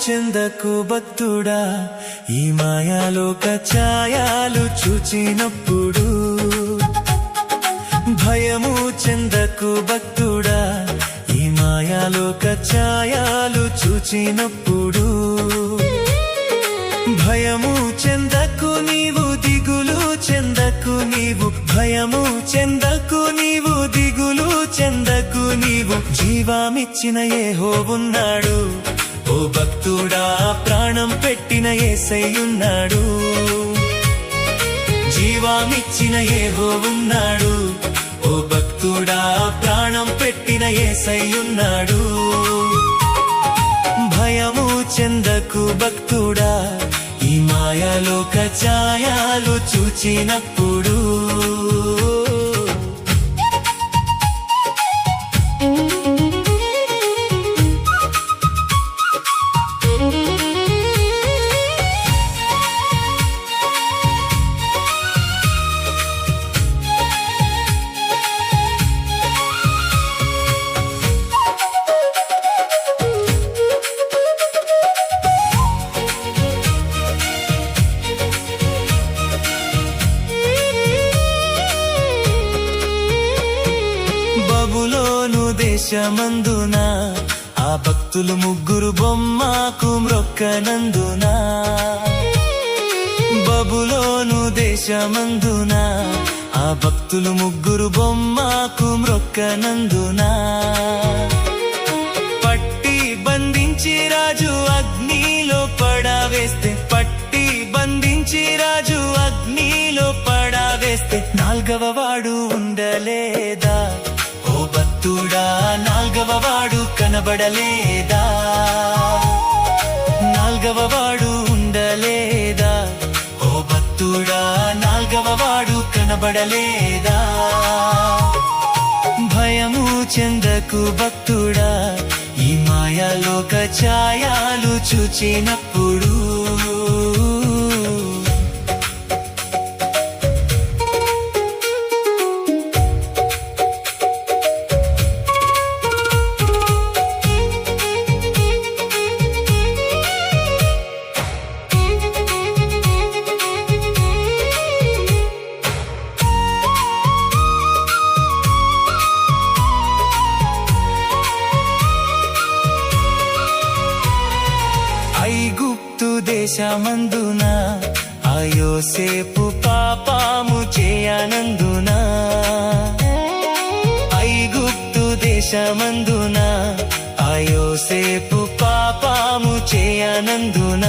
చెందకు భక్తుడా, ఈ మాయాలోక ఛాయాలు చూచినప్పుడు. భయము చెందకు భక్తుడా, ఈ మాయాలోక ఛాయాలు చూచినప్పుడు. భయము చెందకు నీవు, దిగులు చెందకు నీవు. భయము చెందకు నీవు, దిగులు చెందకు నీవు. జీవమిచ్చిన యెహోవున్నాడు, ఓ భక్తుడా, ప్రాణం పెట్టిన యేసయ్యున్నాడు. జీవమిచ్చిన యెహోవున్నాడు, ఓ భక్తుడా, ప్రాణం పెట్టిన యేసయ్యున్నాడు. భయము చెందకు భక్తుడా, ఈ మాయాలోక ఛాయాలు చూచినప్పుడు. బబులోను దేశమందున ఆ భక్తులు ముగ్గురు బొమ్మకు మ్రొక్కనందున. బబులోను దేశమందున ఆ భక్తులు ముగ్గురు బొమ్మకు మ్రొక్కనందున. పట్టి బంధించి రాజు అగ్నిలో పడవేస్తే, పట్టి బంధించి రాజు అగ్నిలో పడవేస్తే, నాల్గవ వాడు ఉండలేదా? ఓ భక్తుడా, నాల్గవ వాడు కనబడలేదా? నాల్గవ వాడు ఉండలేదా? ఓ భక్తుడా, నాల్గవ వాడు కనబడలేదా? భయము చెందకు భక్తుడా, ఈ మాయాలోక ఛాయాలు చూచినప్పుడు. ఐగుప్తు దేశమందున ఆ యోసేపు పాపము చేయనందున. ఐగుప్తు దేశమందున ఆ యోసేపు పాపము చేయనందున.